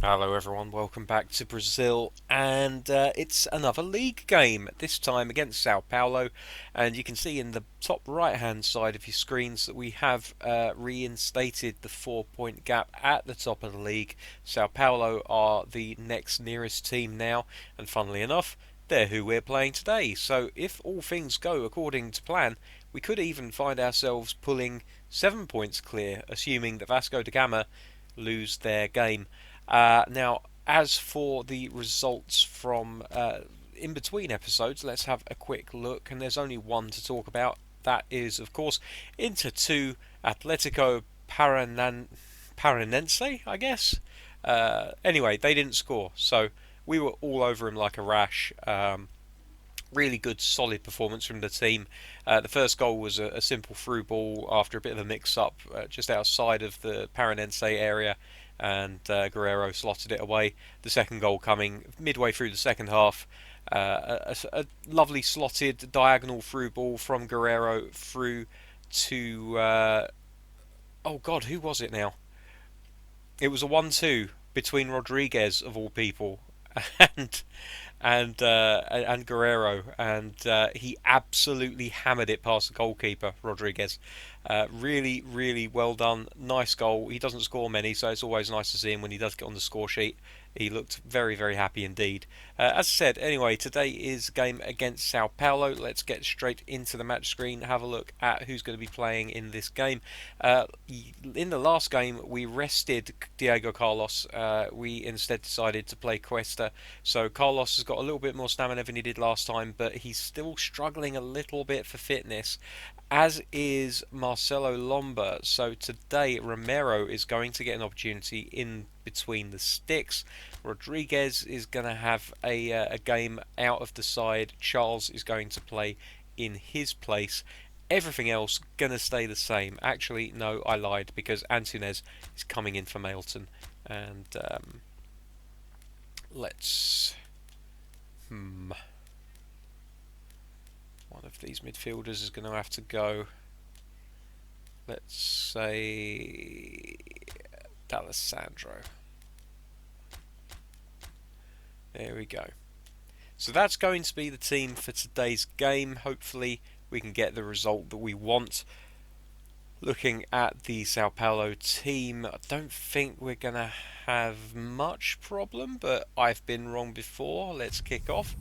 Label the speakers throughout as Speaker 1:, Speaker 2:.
Speaker 1: Hello everyone, welcome back to Brazil, and it's another league game, this time against Sao Paulo, and you can see in the top right hand side of your screens that we have reinstated the 4 point gap at the top of the league. Sao Paulo are the next nearest team now, and funnily enough, they're who we're playing today, so if all things go according to plan, we could even find ourselves pulling 7 points clear, assuming that Vasco da Gama lose their game. Now, as for the results from in between episodes, let's have a quick look. And there's only one to talk about. That is, of course, Inter 2, Atletico Paranense, I guess. Anyway, they didn't score, so we were all over him like a rash. Really good, solid performance from the team. The first goal was a simple through ball after a bit of a mix-up just outside of the Paranense area, and Guerrero slotted it away. The second goal coming midway through the second half. A lovely slotted diagonal through ball from Guerrero through to oh God, who was it now? It was a 1-2 between Rodriguez of all people and and Guerrero, and he absolutely hammered it past the goalkeeper Rodriguez. Really, really well done. Nice goal. He doesn't score many, so it's always nice to see him when he does get on the score sheet. He looked very, very happy indeed. As I said, anyway, today is a game against Sao Paulo. Let's get straight into the match screen, have a look at who's going to be playing in this game. In the last game, we rested Diego Carlos. We instead decided to play Cuesta. So Carlos has got a little bit more stamina than he did last time, but he's still struggling a little bit for fitness, as is Marcelo Lomba. So today Romero is going to get an opportunity in between the sticks. Rodriguez is going to have a game out of the side. Charles is going to play in his place. Everything else going to stay the same. Actually, no, I lied, because Antunes is coming in for Mailton. And let's... One of these midfielders is going to have to go. Let's say D'Alessandro. There we go. So that's going to be the team for today's game. Hopefully we can get the result that we want. Looking at the Sao Paulo team, I don't think we're going to have much problem, but I've been wrong before. Let's kick off.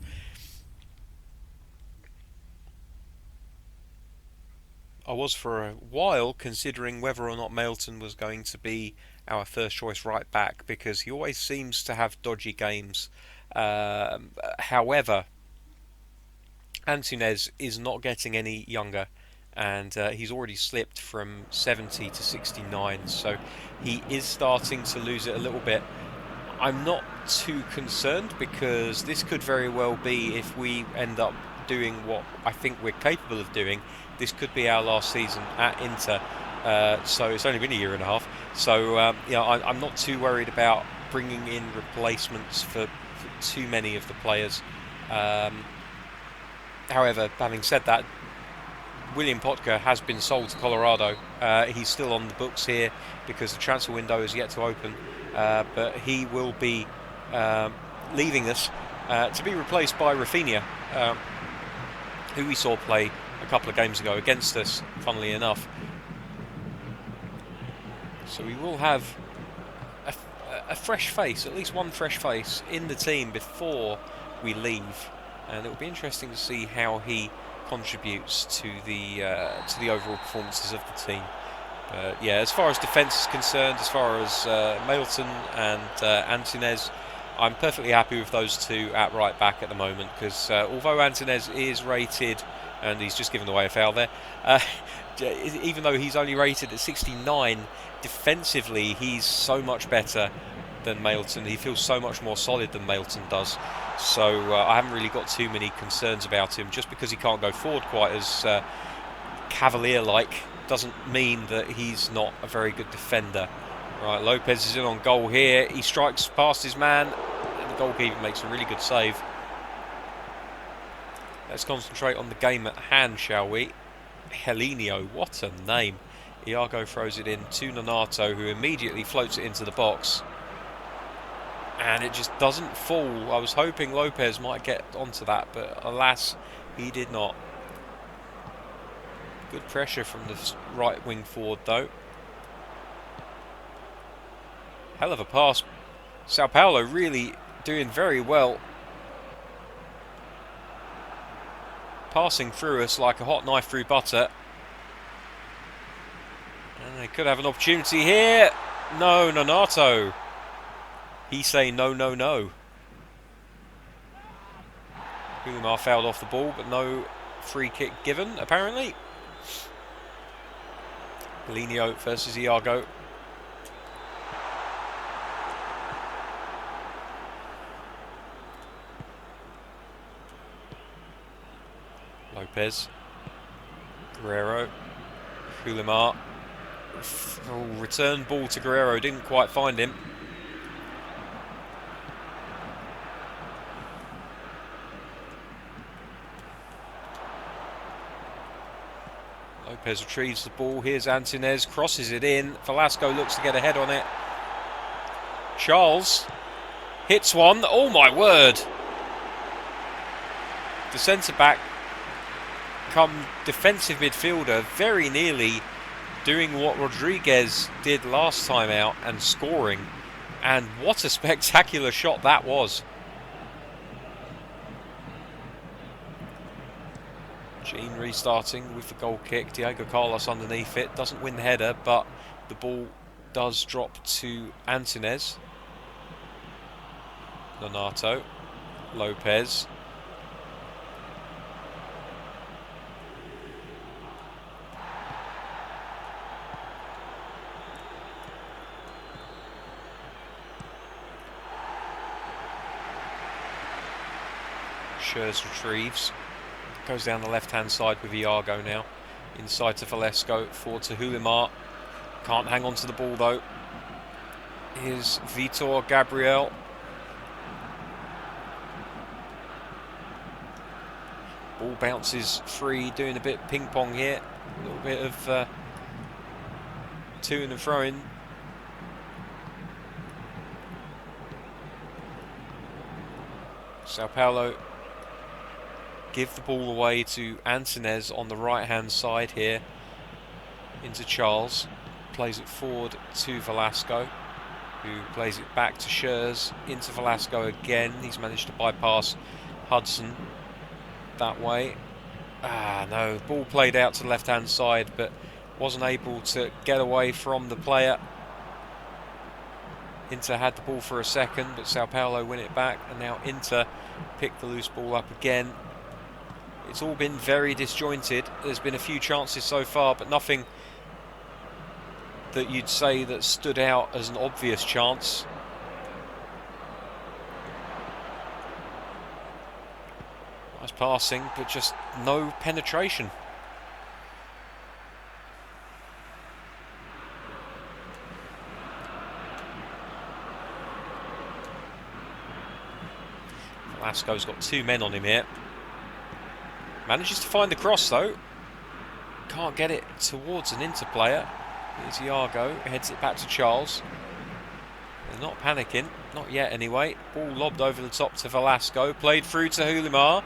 Speaker 1: I was for a while considering whether or not Mailton was going to be our first choice right back, because he always seems to have dodgy games. However, Antunes is not getting any younger, and he's already slipped from 70 to 69, so he is starting to lose it a little bit. I'm not too concerned, because this could very well be, if we end up doing what I think we're capable of doing, this could be our last season at Inter. So it's only been a year and a half. So I'm not too worried about bringing in replacements for too many of the players. However, having said that, William Potka has been sold to Colorado. He's still on the books here because the transfer window is yet to open, but he will be leaving us to be replaced by Rafinha, who we saw play a couple of games ago against us, funnily enough. So we will have a fresh face, at least one fresh face, in the team before we leave, and it will be interesting to see how he contributes to the overall performances of the team. But yeah, as far as defence is concerned, as far as Mailton and Antunes, I'm perfectly happy with those two at right back at the moment, because although Antunes is rated, and he's just given away a foul there, even though he's only rated at 69, defensively he's so much better than Mailton. He feels so much more solid than Mailton does. So I haven't really got too many concerns about him. Just because he can't go forward quite as cavalier-like doesn't mean that he's not a very good defender. Right, Lopez is in on goal here. He strikes past his man, and the goalkeeper makes a really good save. Let's concentrate on the game at hand, shall we? Helenio, what a name. Iago throws it in to Nonato, who immediately floats it into the box. And it just doesn't fall. I was hoping Lopez might get onto that, but alas, he did not. Good pressure from the right wing forward, though. Hell of a pass. Sao Paulo really doing very well. Passing through us like a hot knife through butter. And they could have an opportunity here. No, Nonato. He's saying no, no, no. Hulimar fouled off the ball, but no free kick given, apparently. Linio versus Iago. Lopez. Guerrero. Hulimar. Oh, return ball to Guerrero, didn't quite find him. Lopez retrieves the ball. Here's Antunes, crosses it in. Velasco looks to get a head on it. Charles hits one. Oh my word! The centre back come defensive midfielder very nearly doing what Rodriguez did last time out and scoring. And what a spectacular shot that was. Jean restarting with the goal kick. Diego Carlos underneath it. Doesn't win the header, but the ball does drop to Antunes. Nonato. Lopez. Schurz retrieves. Goes down the left-hand side with Iago now. Inside to Velasco, forward to Hulimar. Can't hang on to the ball though. Here's Vitor Gabriel. Ball bounces free, doing a bit ping-pong here. A little bit of to and fro-in. Sao Paulo give the ball away to Antunes on the right-hand side here. Into Charles. Plays it forward to Velasco, who plays it back to Schurz. Into Velasco again. He's managed to bypass Hudson that way. No. Ball played out to the left-hand side, but wasn't able to get away from the player. Inter had the ball for a second, but Sao Paulo win it back, and now Inter pick the loose ball up again. It's all been very disjointed. There's been a few chances so far, but nothing that you'd say that stood out as an obvious chance. Nice passing, but just no penetration. Velasco's got two men on him here. Manages to find the cross though. Can't get it towards an Inter player. Here's Iago, heads it back to Charles. They're not panicking, not yet anyway. Ball lobbed over the top to Velasco, played through to Hulimar.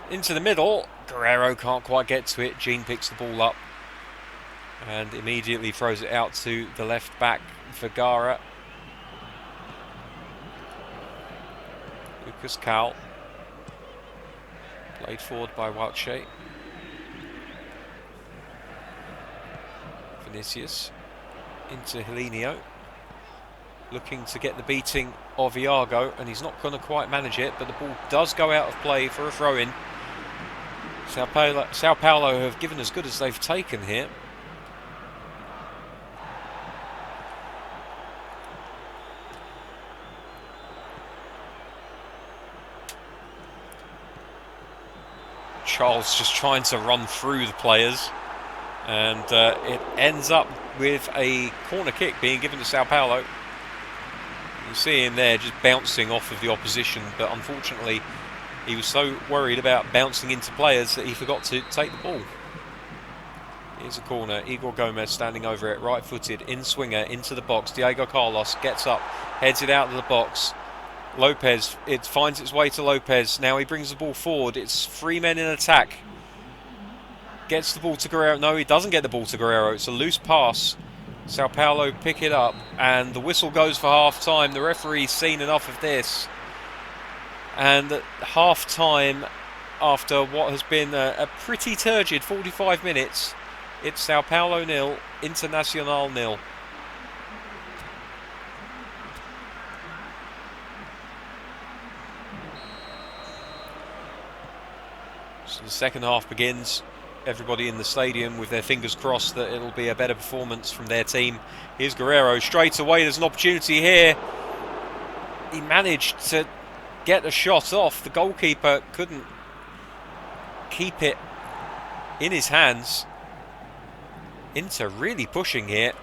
Speaker 1: Into the middle, Guerrero can't quite get to it. Jean picks the ball up and immediately throws it out to the left back, Vergara. Lucas Cal. Played forward by Welche. Vinicius into Helenio. Looking to get the beating of Iago, and he's not going to quite manage it, but the ball does go out of play for a throw-in. Sao Paulo have given as good as they've taken here. Charles just trying to run through the players, and it ends up with a corner kick being given to Sao Paulo. You see him there just bouncing off of the opposition, but unfortunately he was so worried about bouncing into players that he forgot to take the ball. Here's a corner. Igor Gomez standing over it, right-footed, in-swinger, into the box. Diego Carlos gets up, heads it out of the box. Lopez, it finds its way to Lopez. Now he brings the ball forward. It's 3 men in attack. Gets the ball to Guerrero. No, he doesn't get the ball to Guerrero. It's a loose pass. Sao Paulo pick it up, and the whistle goes for half-time. The referee's seen enough of this. And at half-time, after what has been a pretty turgid 45 minutes, it's Sao Paulo 0, Internacional 0. So the second half begins. Everybody in the stadium with their fingers crossed that it'll be a better performance from their team. Here's Guerrero straight away. There's an opportunity here. He managed to get a shot off. The goalkeeper couldn't keep it in his hands. Inter really pushing here.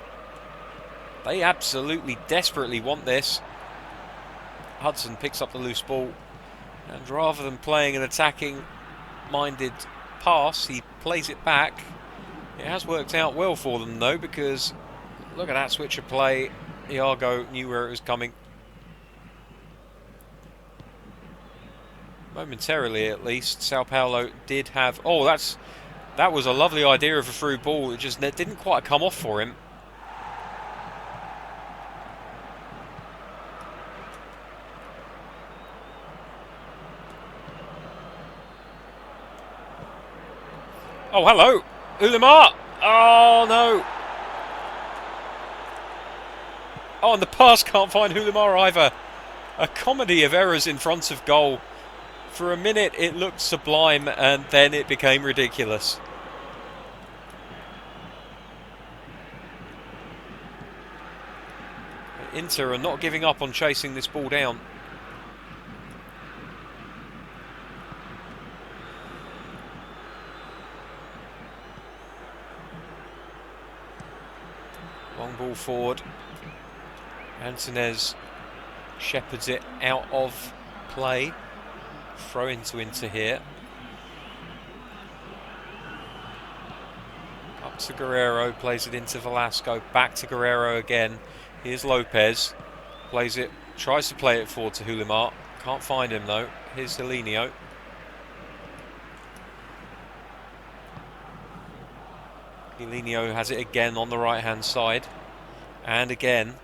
Speaker 1: They absolutely desperately want this. Hudson picks up the loose ball, and rather than playing an attacking minded pass, he plays it back. It has worked out well for them though, because look at that switch of play. Iago knew where it was coming. Momentarily at least, Sao Paulo did have... Oh, that was a lovely idea of a through ball. It just didn't quite come off for him. Oh, hello. Ulimar. Oh, no. Oh, and the pass can't find Ulimar either. A comedy of errors in front of goal. For a minute it looked sublime, and then it became ridiculous. Inter are not giving up on chasing this ball down. Long ball forward. Antunes shepherds it out of play. Throw into Inter here. Up to Guerrero, plays it into Velasco, back to Guerrero again. Here's Lopez, plays it, tries to play it forward to Ulimar. Can't find him though. Here's Helenio. Helenio has it again on the right hand side. And again,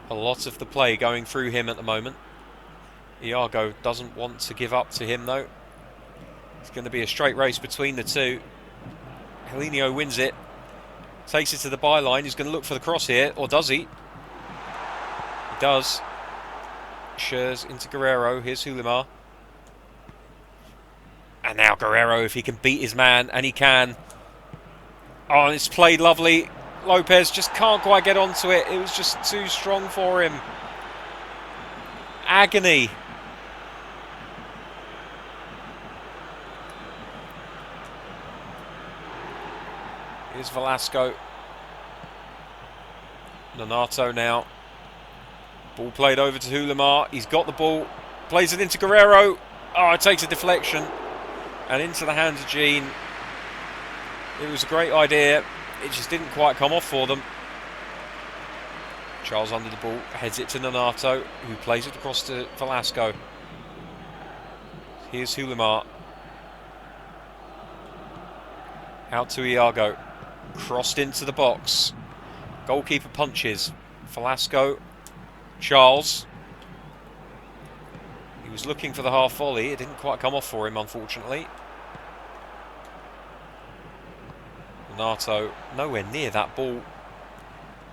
Speaker 1: a lot of the play going through him at the moment. Iago doesn't want to give up to him though. It's going to be a straight race between the two. Helenio wins it. Takes it to the byline. He's going to look for the cross here. Or does he? He does. Schurz into Guerrero. Here's Ulimar. And now Guerrero, if he can beat his man. And he can. Oh, and it's played lovely. Lopez just can't quite get onto it. It was just too strong for him. Agony. Here's Velasco. Nonato now. Ball played over to Ulimar. He's got the ball. Plays it into Guerrero. Oh, it takes a deflection. And into the hands of Jean. It was a great idea. It just didn't quite come off for them. Charles under the ball. Heads it to Nonato, who plays it across to Velasco. Here's Ulimar. Out to Iago. Crossed into the box. Goalkeeper punches. Velasco. Charles. He was looking for the half volley. It didn't quite come off for him, unfortunately. Renato nowhere near that ball.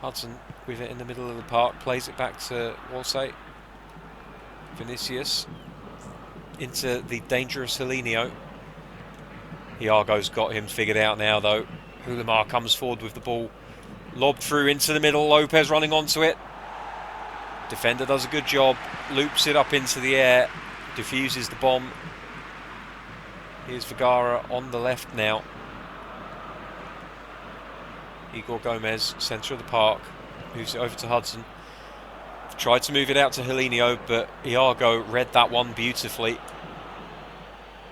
Speaker 1: Hudson with it in the middle of the park. Plays it back to Walsay. Vinicius. Into the dangerous Helenio. Iago's got him figured out now, though. Ulimar comes forward with the ball. Lobbed through into the middle. Lopez running onto it. Defender does a good job. Loops it up into the air. Diffuses the bomb. Here's Vergara on the left now. Igor Gomez, centre of the park. Moves it over to Hudson. Tried to move it out to Helenio, but Iago read that one beautifully.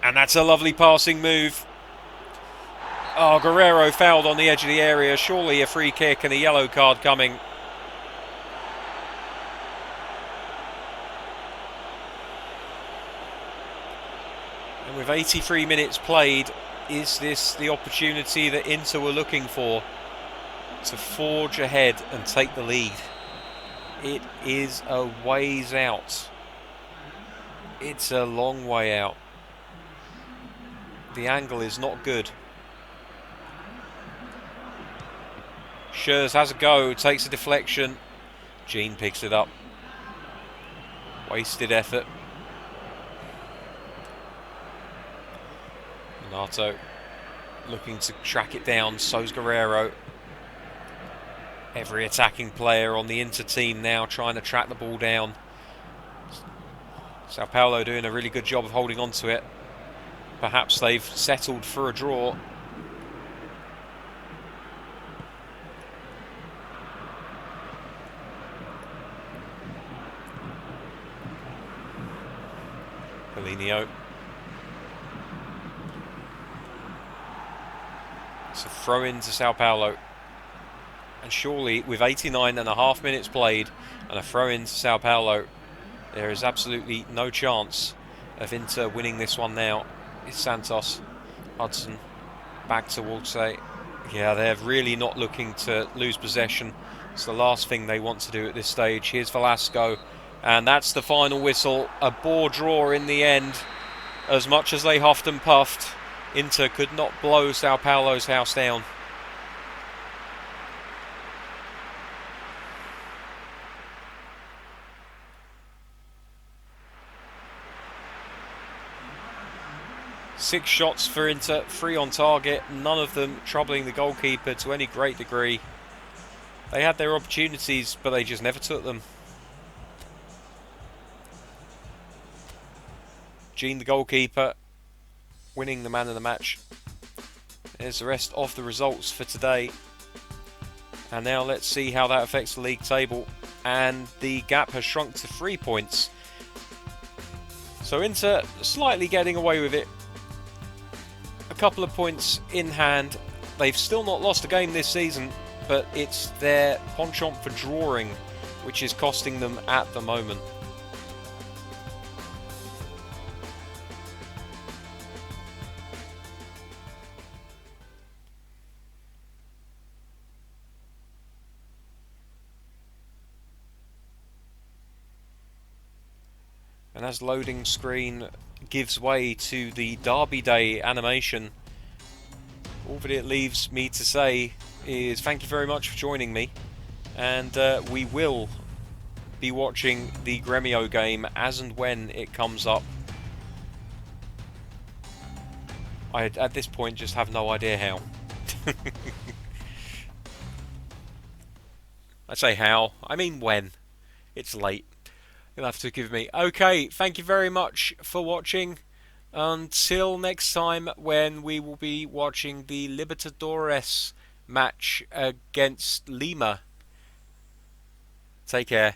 Speaker 1: And that's a lovely passing move. Oh, Guerrero fouled on the edge of the area. Surely a free kick and a yellow card coming. And with 83 minutes played, is this the opportunity that Inter were looking for to forge ahead and take the lead? It is a ways out. It's a long way out. The angle is not good. Schurz has a go, takes a deflection. Jean picks it up. Wasted effort. Renato looking to track it down, so's Guerrero. Every attacking player on the Inter team now trying to track the ball down. Sao Paulo doing a really good job of holding on to it. Perhaps they've settled for a draw. Paulinho. It's a throw in to Sao Paulo. And surely, with 89.5 minutes played and a throw in to Sao Paulo, there is absolutely no chance of Inter winning this one now. It's Santos. Hudson back to Walsey. Yeah, they're really not looking to lose possession. It's the last thing they want to do at this stage. Here's Velasco. And that's the final whistle. A bore draw in the end. As much as they huffed and puffed, Inter could not blow Sao Paulo's house down. Six shots for Inter, 3 on target, none of them troubling the goalkeeper to any great degree. They had their opportunities, but they just never took them. Jean, the goalkeeper, winning the man of the match. There's the rest of the results for today. And now let's see how that affects the league table. And the gap has shrunk to 3 points. So Inter slightly getting away with it. A couple of points in hand. They've still not lost a game this season, but it's their penchant for drawing which is costing them at the moment. And as loading screen gives way to the Derby Day animation, all that it leaves me to say is thank you very much for joining me, and we will be watching the Gremio game as and when it comes up. I at this point just have no idea how. I say how, I mean when. It's late. You'll have to forgive me. Okay, thank you very much for watching. Until next time, when we will be watching the Libertadores match against Lima. Take care,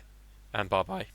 Speaker 1: and bye-bye.